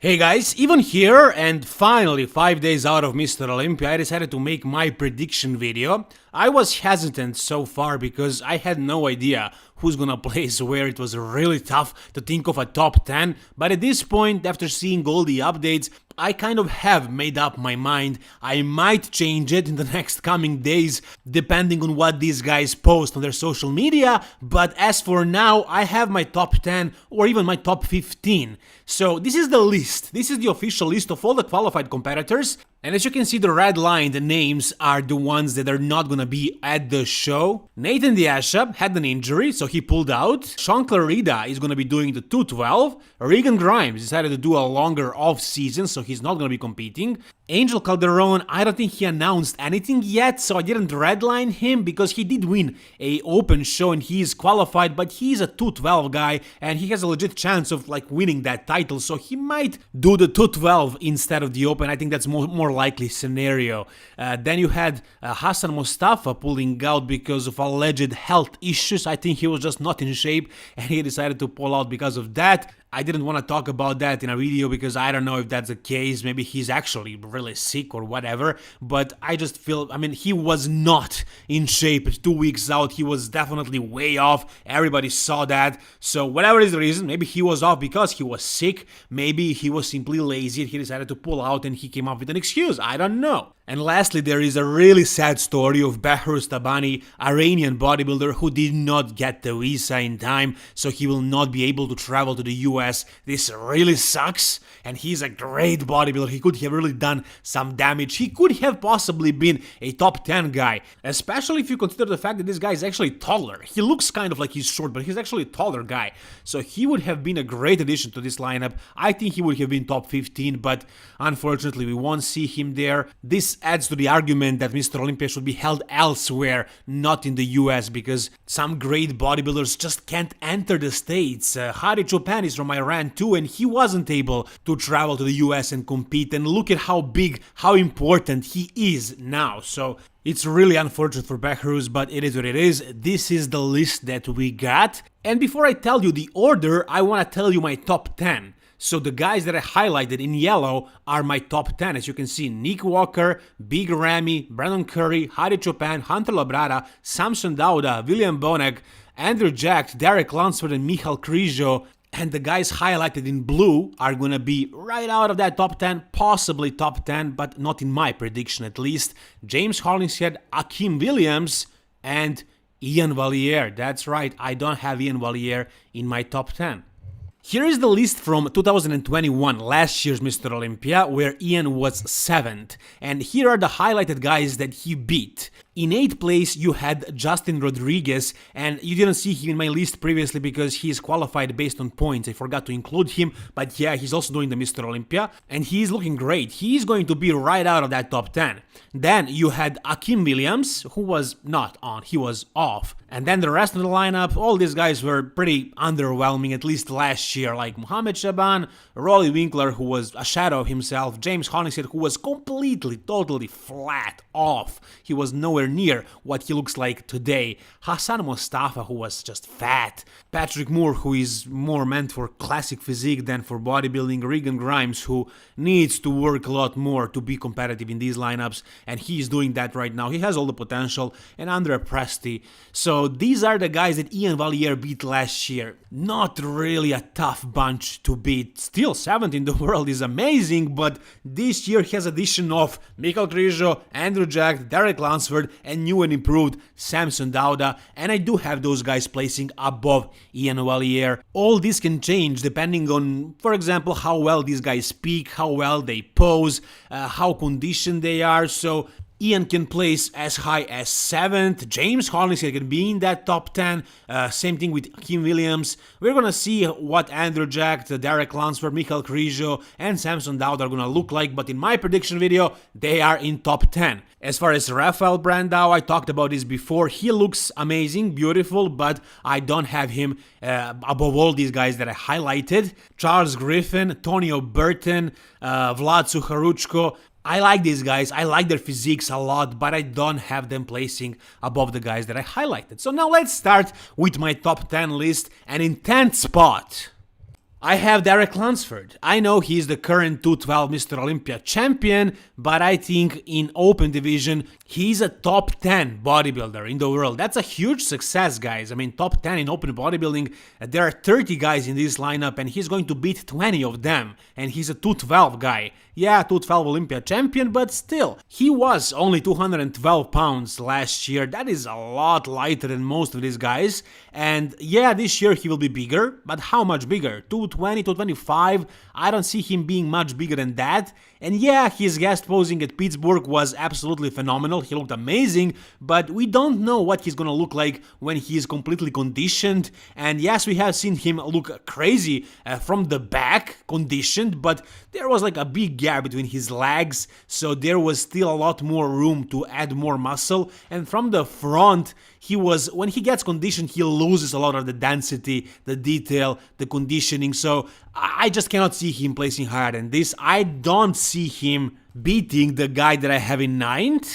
Hey guys, even here, and finally 5 days out of Mr. Olympia, I decided to make my prediction video. I was hesitant so far because I had no idea who's gonna place where. It was really tough to think of a top 10, but at this point, after seeing all the updates, I kind of have made up my mind. I might change it in the next coming days, depending on what these guys post on their social media, but as for now, I have my top 10 or even my top 15. So this is the list. This is the official list of all the qualified competitors. And as you can see, the red line, the names are the ones that are not gonna be at the show. Nathan Diasha had an injury, so he pulled out. Sean Clarida is gonna be doing the 212. Regan Grimes decided to do a longer off season, so he's not gonna be competing. Angel Calderon, I don't think he announced anything yet, so I didn't redline him because he did win a open show and he is qualified, but he's a 212 guy and he has a legit chance of winning that title, so he might do the 212 instead of the open. I think that's more likely scenario. Then you had Hassan Mustafa pulling out because of alleged health issues. I think he was just not in shape and he decided to pull out because of that. I didn't want to talk about that in a video because I don't know if that's the case. Maybe he's actually really sick or whatever, but I just feel, he was not in shape 2 weeks out. He was definitely way off. Everybody saw that. So whatever is the reason, maybe he was off because he was sick. Maybe he was simply lazy and he decided to pull out and he came up with an excuse. I don't know. And lastly, there is a really sad story of Behruz Tabani, Iranian bodybuilder who did not get the visa in time, so he will not be able to travel to the US. This really sucks, and he's a great bodybuilder. He could have really done some damage. He could have possibly been a top 10 guy, especially if you consider the fact that this guy is actually taller. He looks kind of like he's short, but he's actually a taller guy. So he would have been a great addition to this lineup. I think he would have been top 15, but unfortunately we won't see him there. This adds to the argument that Mr. Olympia should be held elsewhere, not in the US, because some great bodybuilders just can't enter the States. Hadi is from Iran too, and he wasn't able to travel to the US and compete, and look at how big, how important he is now. So it's really unfortunate for Behruz, but it is what it is. This is the list that we got. And before I tell you the order, I want to tell you my top 10. So the guys that I highlighted in yellow are my top 10. As you can see, Nick Walker, Big Ramy, Brandon Curry, Hadi Chopin, Hunter Labrada, Samson Dauda, William Bonek, Andrew Jack, Derek Lunsford, and Michal Krizo. And the guys highlighted in blue are gonna be right out of that top 10, possibly top 10, but not in my prediction at least. James Hollingshead, Akeem Williams, and Ian Valliere. That's right, I don't have Ian Valliere in my top 10. Here is the list from 2021, last year's Mr. Olympia, where Ian was 7th. And here are the highlighted guys that he beat. In 8th place, you had Justin Rodriguez, and you didn't see him in my list previously because he's qualified based on points. I forgot to include him, but yeah, he's also doing the Mr. Olympia, and he's looking great. He's going to be right out of that top 10. Then you had Akeem Williams, who was not on, he was off. And then the rest of the lineup, all these guys were pretty underwhelming, at least last year, like Mohamed Shaban, Rolly Winkler, who was a shadow of himself, James Hollingshead, who was completely, totally flat off. He was nowhere near what he looks like today. Hassan Mustafa, who was just fat. Patrick Moore, who is more meant for classic physique than for bodybuilding. Regan Grimes, who needs to work a lot more to be competitive in these lineups, and he's doing that right now. He has all the potential. And Andre Presti. So these are the guys that Ian Valliere beat last year. Not really a tough bunch to beat. Still 7th in the world is amazing, but this year he has addition of Michal Krizo, Andrew Jack, Derek Lunsford, and new and improved Samson Dauda, and I do have those guys placing above Ian Valliere. All this can change depending on, for example, how well these guys speak, how well they pose, how conditioned they are. So Ian can place as high as 7th, James Hollingshead can be in that top 10, same thing with Akeem Williams. We're gonna see what Andrew Jack, Derek Lunsford, Michal Krizo, and Samson Dauda are gonna look like, but in my prediction video, they are in top 10. As far as Rafael Brandao, I talked about this before, he looks amazing, beautiful, but I don't have him above all these guys that I highlighted. Charles Griffin, Tonio Burton, Vlad Sucharuchko. I like these guys, I like their physiques a lot, but I don't have them placing above the guys that I highlighted. So now let's start with my top 10 list, and in 10th spot, I have Derek Lunsford. I know he's the current 212 Mr. Olympia champion, but I think in open division, he's a top 10 bodybuilder in the world. That's a huge success, guys. I mean, top 10 in open bodybuilding, there are 30 guys in this lineup, and he's going to beat 20 of them. And he's a 212 guy. Yeah, 212 Olympia champion, but still, he was only 212 pounds last year. That is a lot lighter than most of these guys. And yeah, this year he will be bigger, but how much bigger? 220, 225? I don't see him being much bigger than that. And yeah, his guest posing at Pittsburgh was absolutely phenomenal. He looked amazing, but we don't know what he's gonna look like when he is completely conditioned. And yes, we have seen him look crazy from the back, conditioned, but there was like a big gap between his legs, so there was still a lot more room to add more muscle. And from the front, when he gets conditioned, he loses a lot of the density, the detail, the conditioning. So I just cannot see him placing higher than this. I don't see him beating the guy that I have in 9th.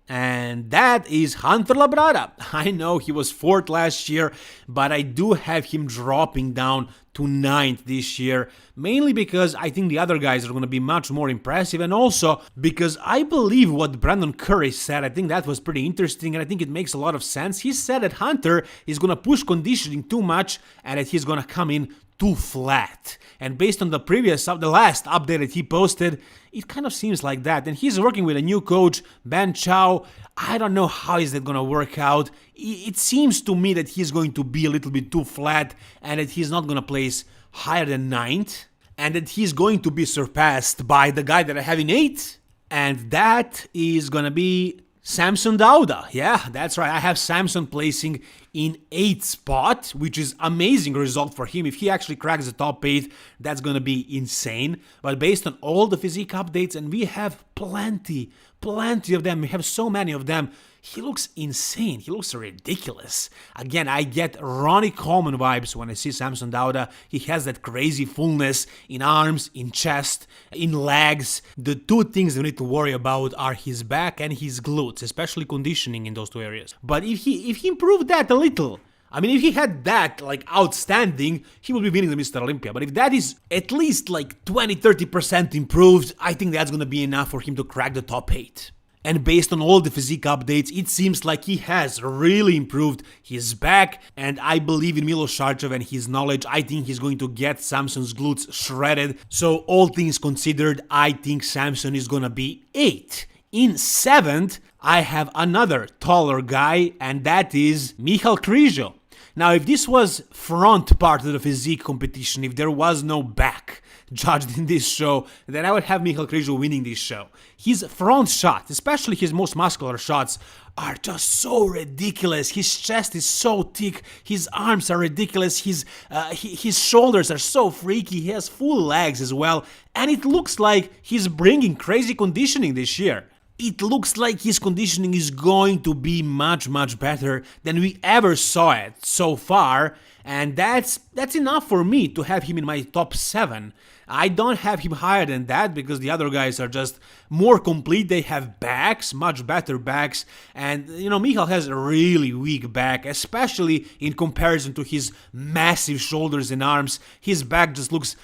And that is Hunter Labrada. I know he was 4th last year, but I do have him dropping down to 9th this year, mainly because I think the other guys are going to be much more impressive, and also because I believe what Brandon Curry said. I think that was pretty interesting, and I think it makes a lot of sense. He said that Hunter is going to push conditioning too much and that he's going to come in too flat. And based on the last update that he posted, it kind of seems like that. And he's working with a new coach, Ben Chow. I don't know how is that going to work out. It seems to me that he's going to be a little bit too flat and that he's not going to place higher than 9th and that he's going to be surpassed by the guy that I have in 8th. And that is going to be Samson Dauda. Yeah, that's right. I have Samson placing in 8th spot, which is amazing result for him. If he actually cracks the top 8, that's going to be insane. But based on all the physique updates, and we have plenty of them, we have so many of them, he looks insane. He looks ridiculous. Again, I get Ronnie Coleman vibes when I see Samson Dauda. He has that crazy fullness in arms, in chest, in legs. The two things we need to worry about are his back and his glutes, especially conditioning in those two areas. But if he improved that a little, I mean, if he had that, like, outstanding, he would be winning the Mr. Olympia. But if that is at least, like, 20-30% improved, I think that's going to be enough for him to crack the top 8. And based on all the physique updates, it seems like he has really improved his back. And I believe in Milos Sarcev and his knowledge. I think he's going to get Samson's glutes shredded. So all things considered, I think Samson is going to be 8. In 7th, I have another taller guy, and that is Michal Krizo. Now, if this was front part of the physique competition, if there was no back judged in this show, then I would have Michal Krizo winning this show. His front shot, especially his most muscular shots, are just so ridiculous. His chest is so thick, his arms are ridiculous, his shoulders are so freaky, he has full legs as well, and it looks like he's bringing crazy conditioning this year. It looks like his conditioning is going to be much better than we ever saw it so far, and that's enough for me to have him in my top 7. I don't have him higher than that because the other guys are just more complete. They have backs, much better backs, and Michal has a really weak back, especially in comparison to his massive shoulders and arms. His back just looks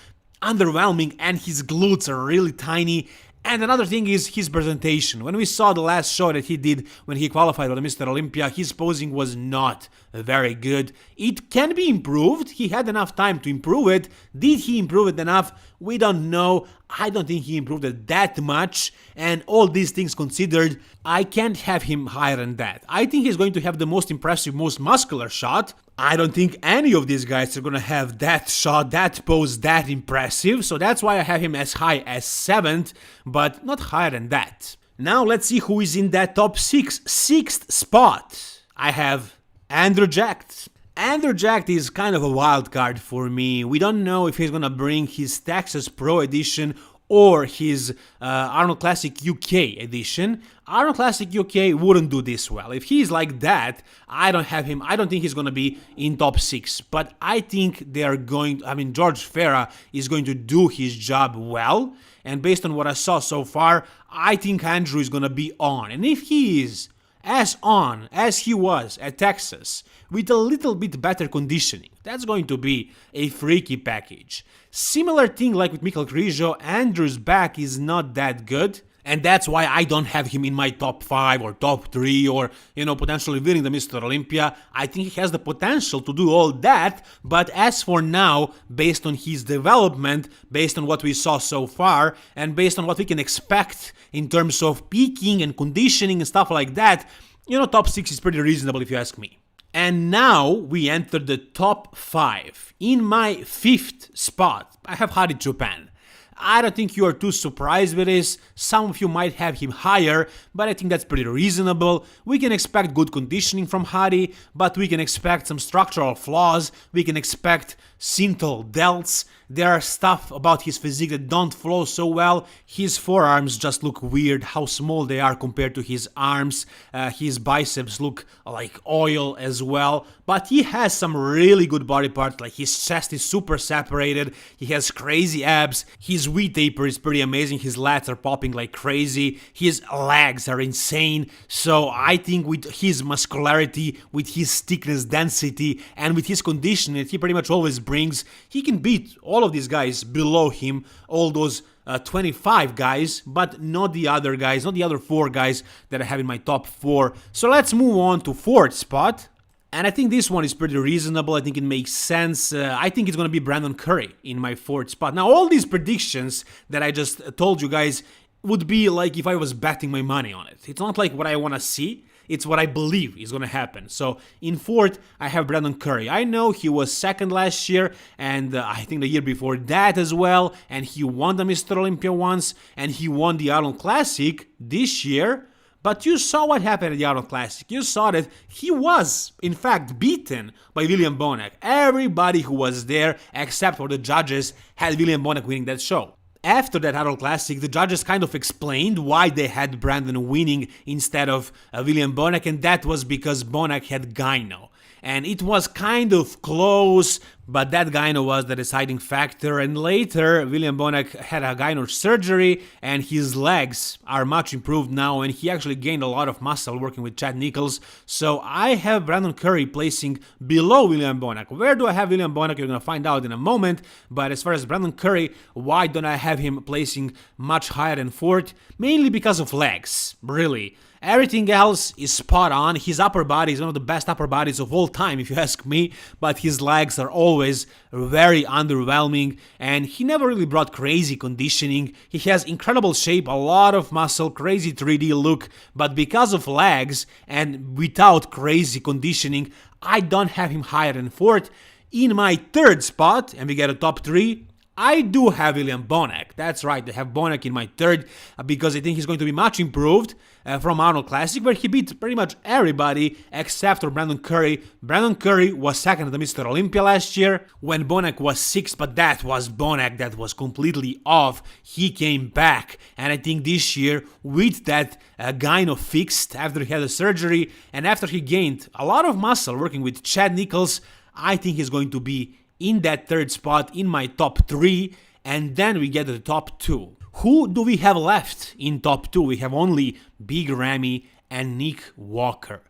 underwhelming, and his glutes are really tiny. And another thing is his presentation. When we saw the last show that he did when he qualified for the Mr. Olympia, his posing was not very good. It can be improved. He had enough time to improve it. Did he improve it enough? We don't know. I don't think he improved it that much. And all these things considered, I can't have him higher than that. I think he's going to have the most impressive, most muscular shot. I don't think any of these guys are going to have that shot, that pose, that impressive. So that's why I have him as high as 7th, but not higher than that. Now let's see who is in that top 6. 6th spot. I have Andrew Jacked. Andrew Jacked is kind of a wild card for me. We don't know if he's going to bring his Texas Pro edition or his Arnold Classic UK edition. Arnold Classic UK wouldn't do this well. If he's like that, I don't think he's going to be in top 6. But I think George Farah is going to do his job well. And based on what I saw so far, I think Andrew is going to be on. And if he is as he was at Texas, with a little bit better conditioning, that's going to be a freaky package. Similar thing like with Mikhail Krizo, Andrew's back is not that good. And that's why I don't have him in my top 5 or top 3 or, potentially winning the Mr. Olympia. I think he has the potential to do all that, but as for now, based on his development, based on what we saw so far, and based on what we can expect in terms of peaking and conditioning and stuff like that, top 6 is pretty reasonable if you ask me. And now we enter the top 5. In my 5th spot, I have Hadi Choopan. I don't think you are too surprised with this. Some of you might have him higher, but I think that's pretty reasonable. We can expect good conditioning from Hadi, but we can expect some structural flaws. We can expect synthol delts. There are stuff about his physique that don't flow so well. His forearms just look weird, how small they are compared to his arms. His biceps look like oil as well. But he has some really good body parts, like his chest is super separated. He has crazy abs. His V taper is pretty amazing. His lats are popping like crazy. His legs are insane. So I think with his muscularity, with his thickness density, and with his conditioning that he pretty much always brings, he can beat all of these guys below him, all those 25 guys, but not the other guys, not the other 4 guys that I have in my top 4. So let's move on to 4th spot. And I think this one is pretty reasonable. I think it makes sense. I think it's going to be Brandon Curry in my 4th spot. Now, all these predictions that I just told you guys would be like if I was betting my money on it. It's not like what I want to see. It's what I believe is going to happen. So in 4th, I have Brandon Curry. I know he was 2nd last year, and I think the year before that as well. And he won the Mr. Olympia once, and he won the Arnold Classic this year. But you saw what happened at the Arnold Classic. You saw that he was, in fact, beaten by William Bonac. Everybody who was there, except for the judges, had William Bonac winning that show. After that Arnold Classic, the judges kind of explained why they had Brandon winning instead of William Bonac, and that was because Bonac had gyno. And it was kind of close, but that gyno was the deciding factor. And later, William Bonac had a gyno surgery, and his legs are much improved now, and he actually gained a lot of muscle working with Chad Nichols. So I have Brandon Curry placing below William Bonac. Where do I have William Bonac? You're going to find out in a moment. But as far as Brandon Curry, why don't I have him placing much higher than 4th? Mainly because of legs, really. Everything else is spot on. His upper body is one of the best upper bodies of all time, if you ask me, but his legs are always very underwhelming, and he never really brought crazy conditioning. He has incredible shape, a lot of muscle, crazy 3D look, but because of legs and without crazy conditioning, I don't have him higher than 4th. In my 3rd spot, and we get a top 3, I do have William Bonac. That's right, I have Bonac in my 3rd because I think he's going to be much improved from Arnold Classic, where he beat pretty much everybody except for Brandon Curry. Brandon Curry was 2nd at the Mr. Olympia last year when Bonac was 6th, but that was Bonac that was completely off. He came back, and I think this year with that gyno fixed after he had the surgery and after he gained a lot of muscle working with Chad Nichols, I think he's going to be in that 3rd spot in my top 3, and then we get to the top 2. Who do we have left in top 2? We have only Big Ramy and Nick Walker.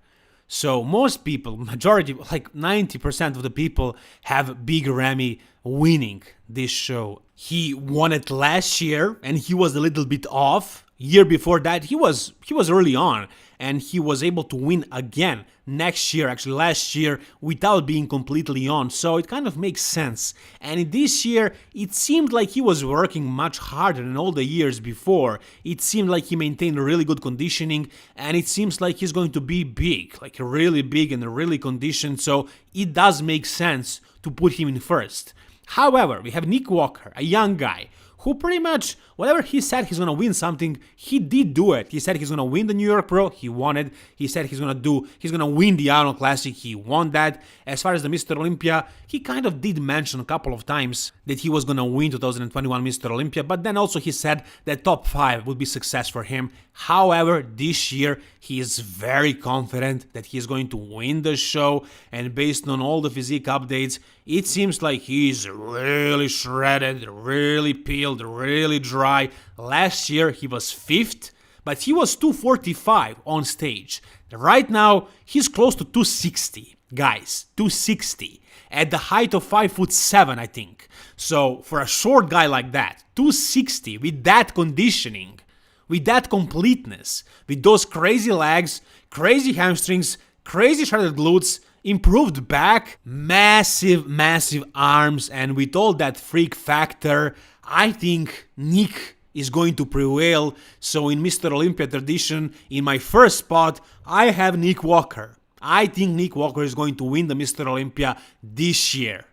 So most people, majority, like 90% of the people have Big Ramy winning this show. He won it last year, and he was a little bit off. Year before that, he was early on, and he was able to win again next year, actually last year, without being completely on. So it kind of makes sense. And this year, it seemed like he was working much harder than all the years before. It seemed like he maintained really good conditioning, and it seems like he's going to be big, like really big and really conditioned. So it does make sense to put him in 1st. However, we have Nick Walker, a young guy, who pretty much, whatever he said he's going to win something, he did do it. He said he's going to win the New York Pro, he won it. He said he's going to win the Arnold Classic, he won that. As far as the Mr. Olympia, he kind of did mention a couple of times that he was going to win 2021 Mr. Olympia, but then also he said that top 5 would be success for him. However, this year, he is very confident that he is going to win the show, and based on all the physique updates, it seems like he's really shredded, really peeled, really dry. Last year, he was 5th but he was 245 on stage. Right now, he's close to 260, guys, 260, at the height of 5'7", I think. So for a short guy like that, 260 with that conditioning, with that completeness, with those crazy legs, crazy hamstrings, crazy shredded glutes, improved back, massive arms, and with all that freak factor, I think Nick is going to prevail. So in Mr. Olympia tradition, in my first spot, I have Nick Walker. I think Nick Walker is going to win the Mr. Olympia this year.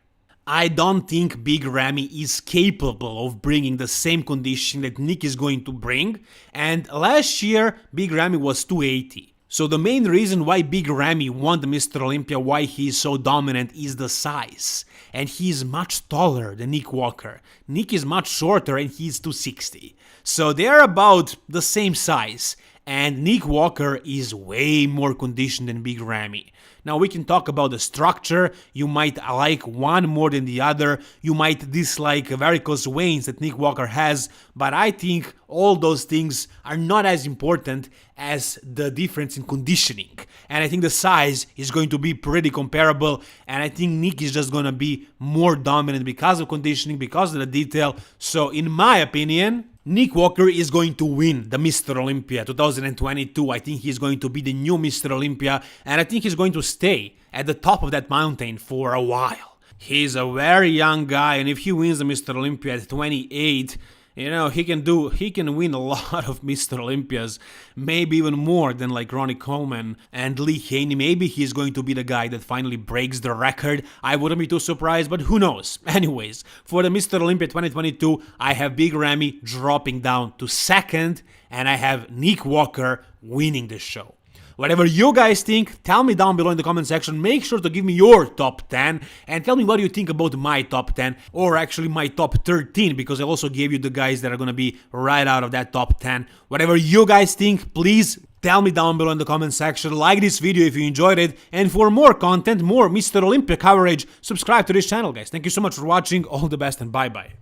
I don't think Big Ramy is capable of bringing the same condition that Nick is going to bring, and last year Big Ramy was 280. So the main reason why Big Ramy won the Mr. Olympia, why he is so dominant, is the size. And he is much taller than Nick Walker. Nick is much shorter and he's 260. So they are about the same size. And Nick Walker is way more conditioned than Big Ramy. Now we can talk about the structure. You might like one more than the other. You might dislike varicose veins that Nick Walker has. But I think all those things are not as important as the difference in conditioning. And I think the size is going to be pretty comparable. And I think Nick is just going to be more dominant because of conditioning, because of the detail. So in my opinion, Nick Walker is going to win the Mr. Olympia 2022. I think he's going to be the new Mr. Olympia, and I think he's going to stay at the top of that mountain for a while. He's a very young guy, and if he wins the Mr. Olympia at 28, you know, he can win a lot of Mr. Olympias, maybe even more than like Ronnie Coleman and Lee Haney. Maybe he's going to be the guy that finally breaks the record. I wouldn't be too surprised, but who knows? Anyways, for the Mr. Olympia 2022, I have Big Ramy dropping down to second, and I have Nick Walker winning the show. Whatever you guys think, tell me down below in the comment section. Make sure to give me your top 10 and tell me what you think about my top 10, or actually my top 13, because I also gave you the guys that are gonna be right out of that top 10. Whatever you guys think, please tell me down below in the comment section. Like this video if you enjoyed it, and for more content, more Mr. Olympia coverage, subscribe to this channel, guys. Thank you so much for watching. All the best and bye bye.